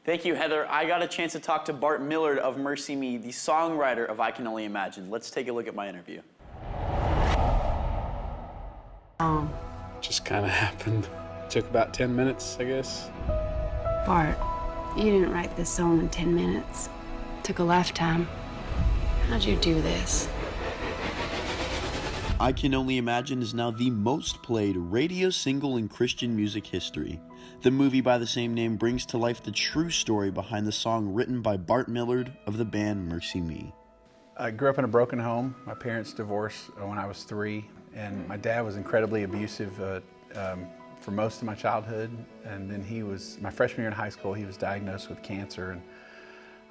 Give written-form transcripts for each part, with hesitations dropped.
Thank you, Heather. I got a chance to talk to Bart Millard of Mercy Me, the songwriter of I Can Only Imagine. Let's take a look at my interview. Just kind of happened. Took about 10 minutes, I guess. Bart, you didn't write this song in 10 minutes. Took a lifetime. How'd you do this? I Can Only Imagine is now the most played radio single in Christian music history. The movie by the same name brings to life the true story behind the song written by Bart Millard of the band Mercy Me. I grew up in a broken home. My parents divorced when I was 3, and my dad was incredibly abusive for most of my childhood. And then my freshman year in high school, he was diagnosed with cancer, and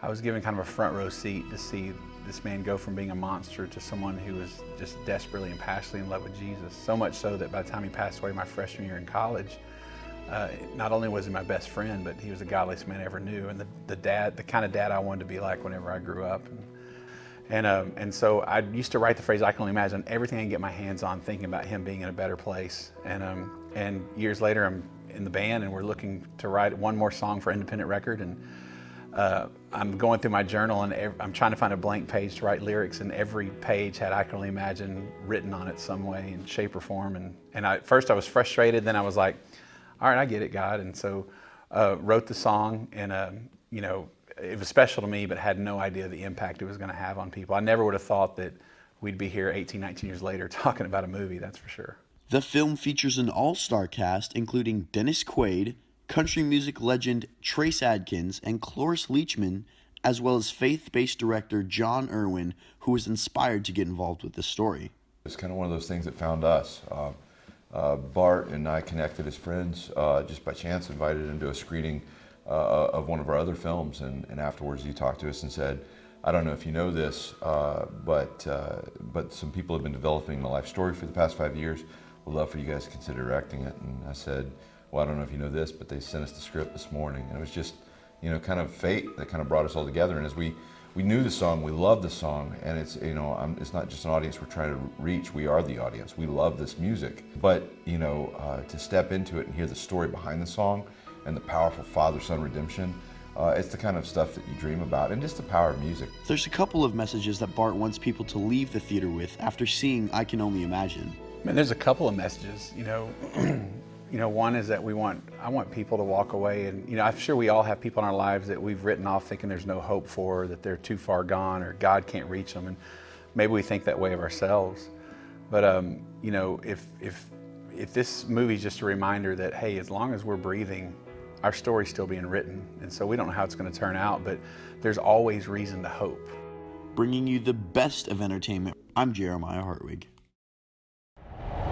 I was given kind of a front row seat to see this man go from being a monster to someone who was just desperately and passionately in love with Jesus. So much so that by the time he passed away my freshman year in college, not only was he my best friend, but he was the godliest man I ever knew, and the kind of dad I wanted to be like whenever I grew up. And so I used to write the phrase, I can only imagine, everything I can get my hands on, thinking about him being in a better place. And years later, I'm in the band, and we're looking to write one more song for independent record. And I'm going through my journal, and I'm trying to find a blank page to write lyrics, and every page had I Can Only Imagine written on it some way, in shape or form. And at first I was frustrated, then I was like, all right, I get it, God. And so wrote the song, and it was special to me, but had no idea the impact it was going to have on people. I never would have thought that we'd be here 18, 19 years later talking about a movie, that's for sure. The film features an all-star cast including Dennis Quaid, country music legend Trace Adkins, and Cloris Leachman, as well as faith-based director John Irwin, who was inspired to get involved with this story. It's kind of one of those things that found us. Bart and I connected as friends just by chance, invited him to a screening of one of our other films, and afterwards he talked to us and said, I don't know if you know this, but some people have been developing the life story for the past 5 years. Would love for you guys to consider directing it. And I said, well, I don't know if you know this, but they sent us the script this morning. And it was just, kind of fate that kind of brought us all together. And as we knew the song, we loved the song, and it's, it's not just an audience we're trying to reach, we are the audience. We love this music. But, to step into it and hear the story behind the song and the powerful father-son redemption, it's the kind of stuff that you dream about, and just the power of music. There's a couple of messages that Bart wants people to leave the theater with after seeing I Can Only Imagine. Man, there's a couple of messages, one is that I want people to walk away, and I'm sure we all have people in our lives that we've written off thinking there's no hope for, that they're too far gone, or God can't reach them, and maybe we think that way of ourselves. But if this movie's just a reminder that, hey, as long as we're breathing, our story's still being written, and so we don't know how it's going to turn out, but there's always reason to hope. Bringing you the best of entertainment, I'm Jeremiah Hartwig.